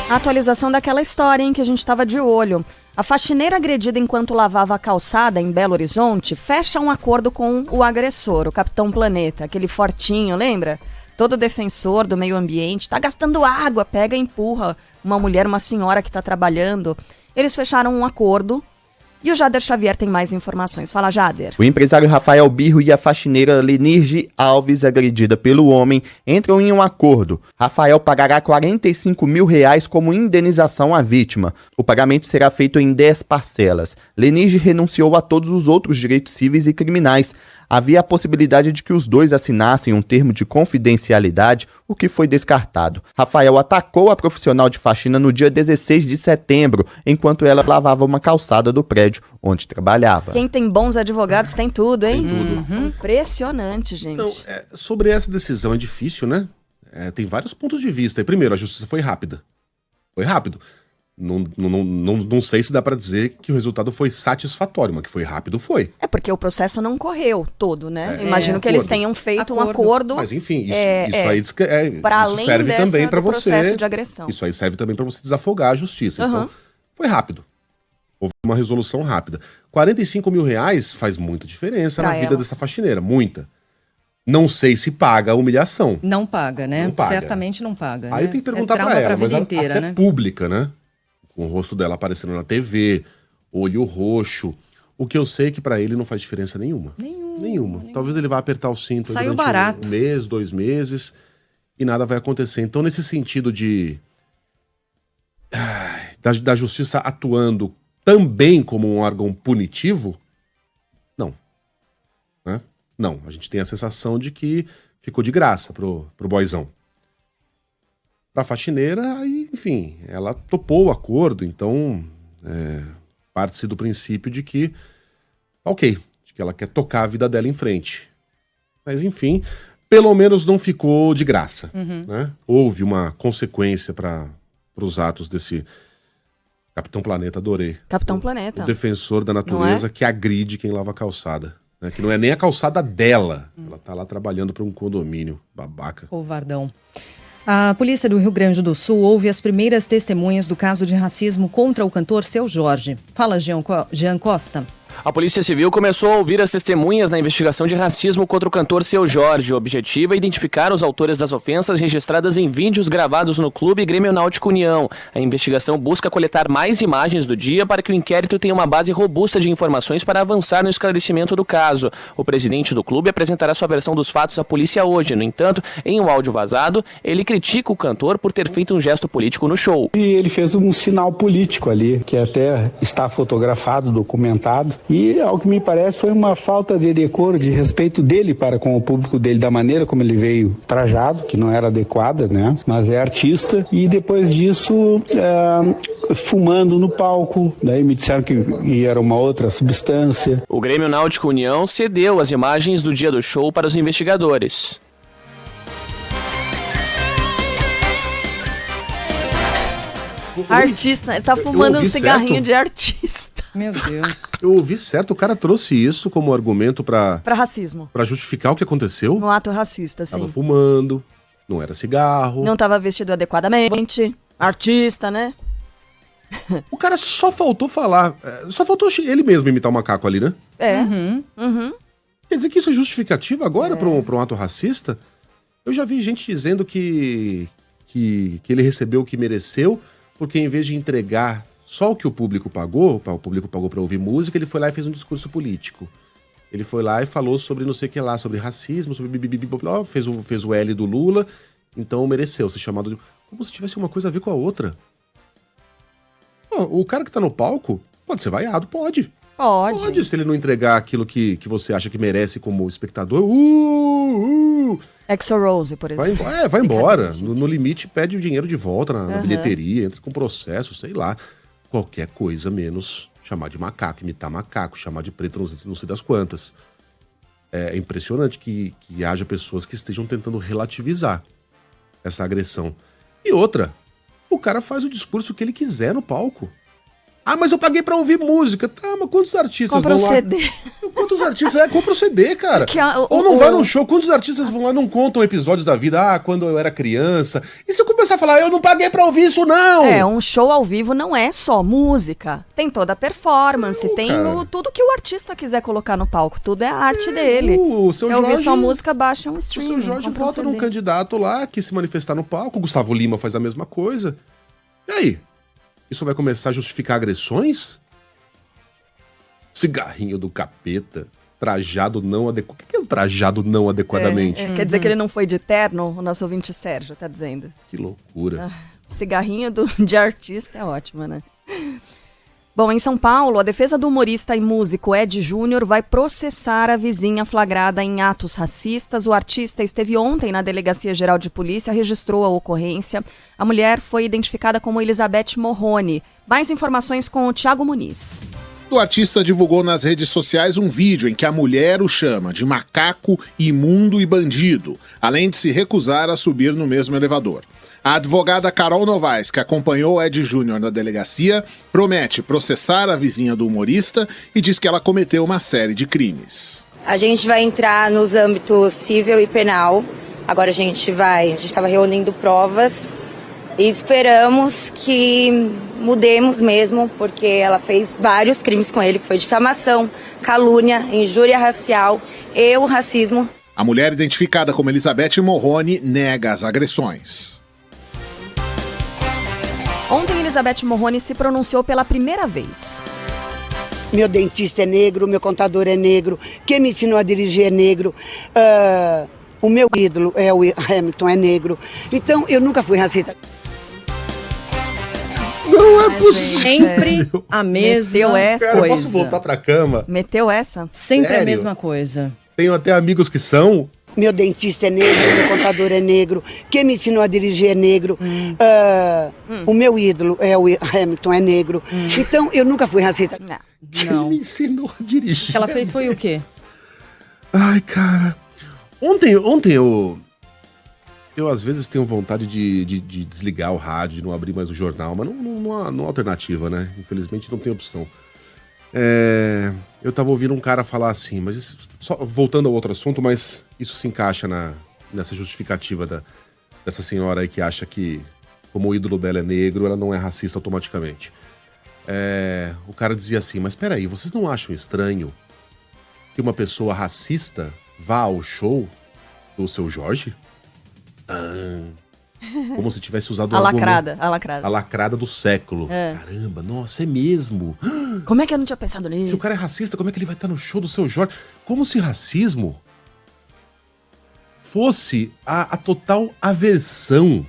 A atualização daquela história, que a gente estava de olho. A faxineira agredida enquanto lavava a calçada em Belo Horizonte fecha um acordo com o agressor, o Capitão Planeta, aquele fortinho, lembra? Todo defensor do meio ambiente, tá gastando água, pega e empurra uma mulher, uma senhora que tá trabalhando. Eles fecharam um acordo. E o Jader Xavier tem mais informações. Fala, Jader. O empresário Rafael Birro e a faxineira Lenirge Alves, agredida pelo homem, entram em um acordo. Rafael pagará R$45 mil como indenização à vítima. O pagamento será feito em 10 parcelas. Lenirge renunciou a todos os outros direitos civis e criminais. Havia a possibilidade de que os dois assinassem um termo de confidencialidade, o que foi descartado. Rafael atacou a profissional de faxina no dia 16 de setembro, enquanto ela lavava uma calçada do prédio onde trabalhava. Quem tem bons advogados tem tudo, hein? Tem tudo. Impressionante, gente. Então, sobre essa decisão é difícil, né? Tem vários pontos de vista. Primeiro, a justiça foi rápida. Foi rápido. Não sei se dá pra dizer que o resultado foi satisfatório, mas que foi rápido, foi. É porque o processo não correu todo, né? Imagino que eles tenham feito um acordo. Mas enfim, isso além serve também para você. Processo de agressão. Isso aí serve também para você desafogar a justiça. Então, foi rápido. Houve uma resolução rápida. R$45 mil faz muita diferença na vida dessa faxineira, muita. Não sei se paga a humilhação. Não paga, né? Não paga. Certamente não paga. Aí tem que perguntar pra ela, mas até pública, né? Com o rosto dela aparecendo na TV, olho roxo. O que eu sei é que pra ele não faz diferença nenhuma. Nenhuma. Talvez ele vá apertar o cinto durante um mês, 2 meses, e nada vai acontecer. Então, nesse sentido da justiça atuando também como um órgão punitivo, não. Né? Não, a gente tem a sensação de que ficou de graça pro boyzão. Pra faxineira, aí, enfim, ela topou o acordo, então parte-se do princípio de que, de que ela quer tocar a vida dela em frente. Mas, enfim, pelo menos não ficou de graça. Né? Houve uma consequência para os atos desse Capitão Planeta, adorei. Capitão Planeta. O defensor da natureza que agride quem lava a calçada. Né? Que não é nem a calçada dela. Ela tá lá trabalhando para um condomínio. Babaca. Covardão. A polícia do Rio Grande do Sul ouve as primeiras testemunhas do caso de racismo contra o cantor Seu Jorge. Fala, Jean Costa. A Polícia Civil começou a ouvir as testemunhas na investigação de racismo contra o cantor Seu Jorge. O objetivo é identificar os autores das ofensas registradas em vídeos gravados no Clube Grêmio Náutico União. A investigação busca coletar mais imagens do dia para que o inquérito tenha uma base robusta de informações para avançar no esclarecimento do caso. O presidente do clube apresentará sua versão dos fatos à polícia hoje. No entanto, em um áudio vazado, ele critica o cantor por ter feito um gesto político no show. E ele fez um sinal político ali, que até está fotografado, documentado. E, ao que me parece, foi uma falta de decoro, de respeito dele para com o público dele, da maneira como ele veio trajado, que não era adequada, né? Mas é artista. E depois disso, fumando no palco, daí me disseram que era uma outra substância. O Grêmio Náutico União cedeu as imagens do dia do show para os investigadores. Artista, ele tá fumando um cigarrinho de artista. Meu Deus. Eu ouvi certo, o cara trouxe isso como argumento pra racismo. Pra justificar o que aconteceu? No ato racista, sim. Tava fumando, não era cigarro. Não tava vestido adequadamente. Artista, né? O cara só faltou falar. Só faltou ele mesmo imitar o macaco ali, né? Quer dizer que isso é justificativa agora pra um ato racista? Eu já vi gente dizendo que ele recebeu o que mereceu porque em vez de entregar só o que o público pagou para ouvir música, ele foi lá e fez um discurso político. Ele foi lá e falou sobre não sei o que lá, sobre racismo, sobre fez o L do Lula, então mereceu ser chamado de... Como se tivesse uma coisa a ver com a outra. Pô, o cara que tá no palco pode ser vaiado, pode. Pode, se ele não entregar aquilo que você acha que merece como espectador. Exo Rose, por exemplo. Vai embora. No limite, pede o dinheiro de volta na bilheteria, entra com processo, sei lá. Qualquer coisa menos chamar de macaco, imitar macaco, chamar de preto, não sei das quantas. É impressionante que haja pessoas que estejam tentando relativizar essa agressão. E outra, o cara faz o discurso que ele quiser no palco. Ah, mas eu paguei pra ouvir música. Tá, mas quantos artistas compra vão lá? CD. Quantos artistas? Compra o CD, cara. Ou não vai num show. Quantos artistas vão lá e não contam episódios da vida? Ah, quando eu era criança. E se eu começar a falar, eu não paguei pra ouvir isso, não? Um show ao vivo não é só música. Tem toda a performance, tem tudo que o artista quiser colocar no palco. Tudo é a arte dele. O seu Jorge, ouvir só música, baixa um stream. O seu Jorge vota num candidato lá que se manifestar no palco. O Gustavo Lima faz a mesma coisa. E aí? Isso vai começar a justificar agressões? Cigarrinho do capeta, trajado não adequado. O que é um trajado não adequadamente? Quer dizer que ele não foi de terno? O nosso ouvinte Sérgio tá dizendo. Que loucura. Cigarrinho de artista é ótimo, né? Bom, em São Paulo, a defesa do humorista e músico Ed Júnior vai processar a vizinha flagrada em atos racistas. O artista esteve ontem na Delegacia Geral de Polícia, registrou a ocorrência. A mulher foi identificada como Elizabeth Morrone. Mais informações com o Thiago Muniz. O artista divulgou nas redes sociais um vídeo em que a mulher o chama de macaco, imundo e bandido, além de se recusar a subir no mesmo elevador. A advogada Carol Novaes, que acompanhou Ed Júnior na delegacia, promete processar a vizinha do humorista e diz que ela cometeu uma série de crimes. A gente vai entrar nos âmbitos civil e penal. Agora a gente estava reunindo provas e esperamos que mudemos mesmo, porque ela fez vários crimes com ele, que foi difamação, calúnia, injúria racial e o racismo. A mulher, identificada como Elizabeth Morrone, nega as agressões. Ontem, Elizabeth Morrone se pronunciou pela primeira vez. Meu dentista é negro, meu contador é negro, quem me ensinou a dirigir é negro, o meu ídolo é o Hamilton, é negro. Então, eu nunca fui racista. Não é possível. Sempre a mesma Meteu essa Cara, coisa. posso voltar pra cama? Meteu essa? Sempre Sério? a mesma coisa. Tenho até amigos que são. Meu dentista é negro, meu contador é negro, quem me ensinou a dirigir é negro, o meu ídolo é o Hamilton, é negro. Então, eu nunca fui racista. Quem me ensinou a dirigir? O que ela fez foi o quê? Ai, cara. Ontem eu às vezes tenho vontade de desligar o rádio, de não abrir mais o jornal, mas não há alternativa, né? Infelizmente não tem opção. Eu tava ouvindo um cara falar assim, mas isso, só voltando ao outro assunto, mas isso se encaixa nessa justificativa dessa senhora aí que acha que, como o ídolo dela é negro, ela não é racista automaticamente. O cara dizia assim, mas peraí, vocês não acham estranho que uma pessoa racista vá ao show do Seu Jorge? Como se tivesse usado A lacrada do século. Caramba, nossa, é mesmo. Como é que eu não tinha pensado nisso? Se o cara é racista, como é que ele vai estar no show do Seu Jorge? Como se racismo fosse a total aversão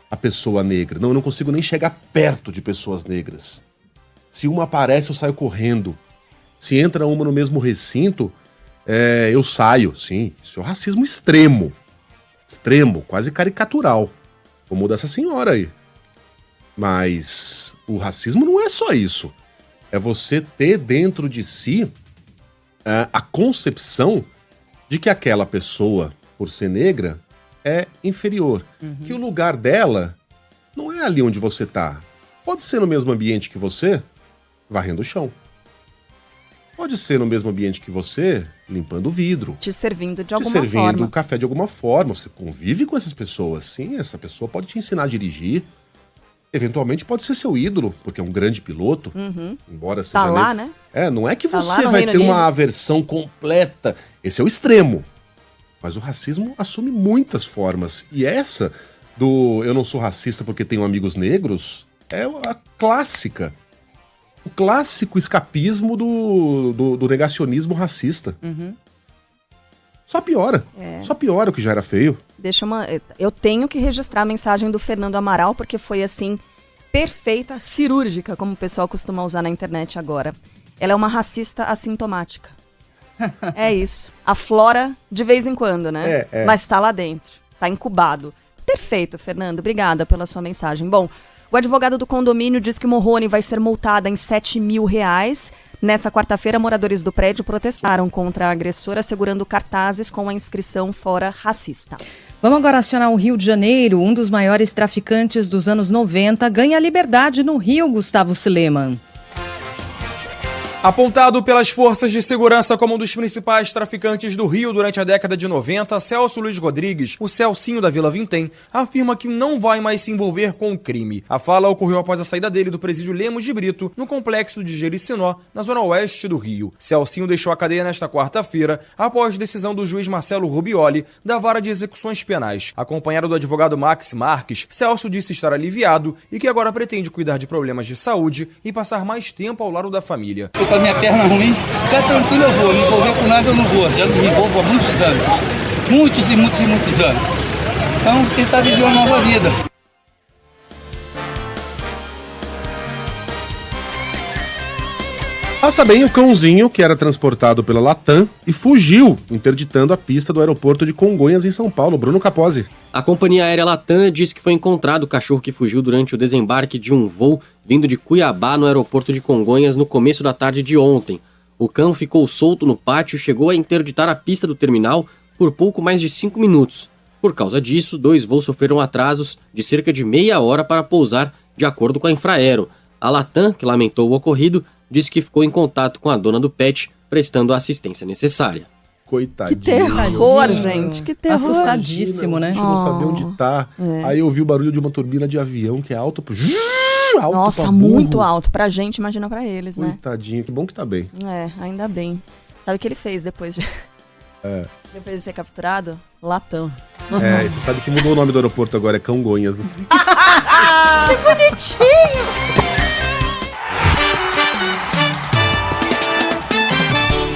à pessoa negra. Não, eu não consigo nem chegar perto de pessoas negras. Se uma aparece, eu saio correndo. Se entra uma no mesmo recinto, eu saio. Sim, isso é um racismo extremo. Extremo, quase caricatural. Como o dessa senhora aí. Mas o racismo não é só isso. É você ter dentro de si a concepção de que aquela pessoa, por ser negra, é inferior. Que o lugar dela não é ali onde você tá. Pode ser no mesmo ambiente que você, varrendo o chão. Pode ser no mesmo ambiente que você, limpando o vidro. Te servindo de alguma forma. Te servindo forma. café de alguma forma. Você convive com essas pessoas. Sim, essa pessoa pode te ensinar a dirigir. Eventualmente pode ser seu ídolo, porque é um grande piloto. Embora seja... Tá lá, né? Não é que Tá você lá vai no ter Reino uma Unido. aversão completa. Esse é o extremo. Mas o racismo assume muitas formas. E essa do eu não sou racista porque tenho amigos negros, É a clássica. O clássico escapismo do negacionismo racista. Uhum. Só piora. Só piora o que já era feio. Eu tenho que registrar a mensagem do Fernando Amaral, porque foi assim, perfeita, cirúrgica, como o pessoal costuma usar na internet agora. Ela é uma racista assintomática. É isso. Aflora de vez em quando, né? Mas tá lá dentro. Tá incubado. Perfeito, Fernando. Obrigada pela sua mensagem. Bom, o advogado do condomínio diz que Morrone vai ser multada em R$7 mil. Nesta quarta-feira, moradores do prédio protestaram contra a agressora, segurando cartazes com a inscrição fora racista. Vamos agora acionar o Rio de Janeiro. Um dos maiores traficantes dos anos 90 ganha liberdade no Rio, Gustavo Sileman. Apontado pelas forças de segurança como um dos principais traficantes do Rio durante a década de 90, Celso Luiz Rodrigues, o Celcinho da Vila Vintém, afirma que não vai mais se envolver com o crime. A fala ocorreu após a saída dele do presídio Lemos de Brito, no complexo de Jericinó, na zona oeste do Rio. Celcinho deixou a cadeia nesta quarta-feira, após decisão do juiz Marcelo Rubioli, da Vara de Execuções Penais. Acompanhado do advogado Max Marques, Celso disse estar aliviado e que agora pretende cuidar de problemas de saúde e passar mais tempo ao lado da família. Com a minha perna ruim, ficar tranquilo eu vou, me envolver com nada eu não vou, já me envolvo há muitos anos, muitos anos, então tentar viver uma nova vida. Passa bem o cãozinho que era transportado pela Latam e fugiu, interditando a pista do aeroporto de Congonhas, em São Paulo. Bruno Capozzi. A companhia aérea Latam disse que foi encontrado o cachorro que fugiu durante o desembarque de um voo vindo de Cuiabá no aeroporto de Congonhas no começo da tarde de ontem. O cão ficou solto no pátio e chegou a interditar a pista do terminal por pouco mais de 5 minutos. Por causa disso, 2 voos sofreram atrasos de cerca de meia hora para pousar, de acordo com a Infraero. A Latam, que lamentou o ocorrido, disse que ficou em contato com a dona do pet, prestando a assistência necessária. Coitadinho. Que terror, gente. Que terror. Assustadíssimo, Imagina, né? A gente não sabia onde tá. Aí eu ouvi o barulho de uma turbina de avião que é alto pro... alto. Nossa, pra muito burro. alto. Pra gente, imagina pra eles, né? Coitadinho, que bom que tá bem. Ainda bem. Sabe o que ele fez depois de... Depois de ser capturado? Latam. E você sabe que mudou o nome do aeroporto agora, é Congonhas, né? Que bonitinho!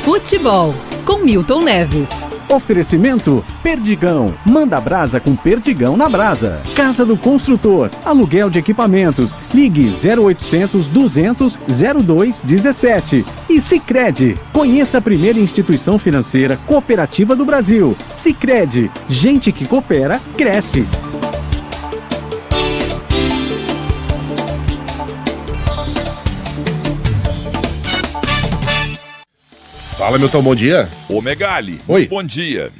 Futebol, com Milton Neves. Oferecimento Perdigão. Manda brasa com Perdigão na brasa. Casa do Construtor. Aluguel de equipamentos. Ligue 0800 200 0217. E Sicredi. Conheça a primeira instituição financeira cooperativa do Brasil. Sicredi. Gente que coopera, cresce. Fala, Milton, bom dia. Ô, Megali, Oi. Bom dia.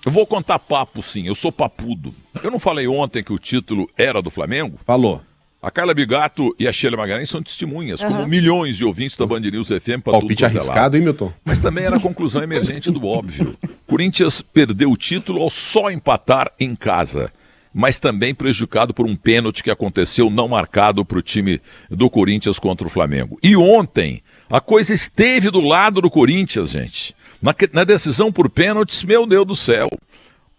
Eu vou contar papo, sim, eu sou papudo. Eu não falei ontem que o título era do Flamengo? Falou. A Carla Bigato e a Sheila Magalhães são testemunhas, como milhões de ouvintes da Band News FM para tudo. Palpite arriscado, hein, Milton? Mas também era a conclusão emergente do óbvio. Corinthians perdeu o título ao só empatar em casa, mas também prejudicado por um pênalti que aconteceu não marcado para o time do Corinthians contra o Flamengo. E ontem, a coisa esteve do lado do Corinthians, gente. Na decisão por pênaltis, meu Deus do céu.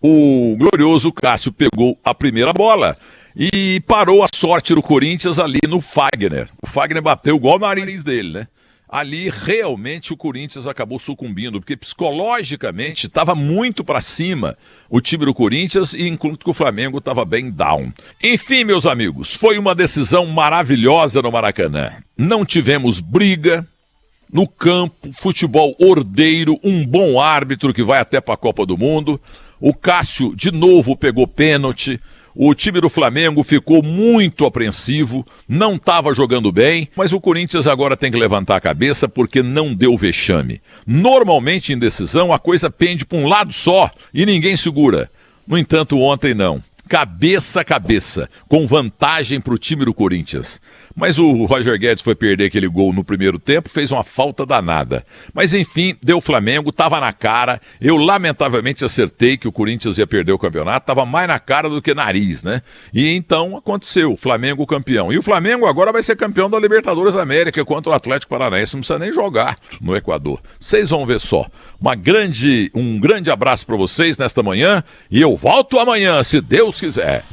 O glorioso Cássio pegou a primeira bola e parou a sorte do Corinthians ali no Fagner. O Fagner bateu igual o nariz dele, né? Ali realmente o Corinthians acabou sucumbindo, porque psicologicamente estava muito para cima o time do Corinthians, e enquanto que o Flamengo estava bem down. Enfim, meus amigos, foi uma decisão maravilhosa no Maracanã. Não tivemos briga no campo, futebol ordeiro, um bom árbitro que vai até para a Copa do Mundo. O Cássio de novo pegou pênalti. O time do Flamengo ficou muito apreensivo, não estava jogando bem, mas o Corinthians agora tem que levantar a cabeça porque não deu vexame. Normalmente em decisão a coisa pende para um lado só e ninguém segura. No entanto, ontem não. Cabeça a cabeça, com vantagem para o time do Corinthians. Mas o Roger Guedes foi perder aquele gol no primeiro tempo, fez uma falta danada. Mas enfim, deu Flamengo, estava na cara. Eu lamentavelmente acertei que o Corinthians ia perder o campeonato, estava mais na cara do que nariz, né? E então aconteceu, Flamengo campeão. E o Flamengo agora vai ser campeão da Libertadores da América contra o Atlético Paranaense, não precisa nem jogar no Equador. Vocês vão ver só. Um grande abraço para vocês nesta manhã e eu volto amanhã, se Deus quiser.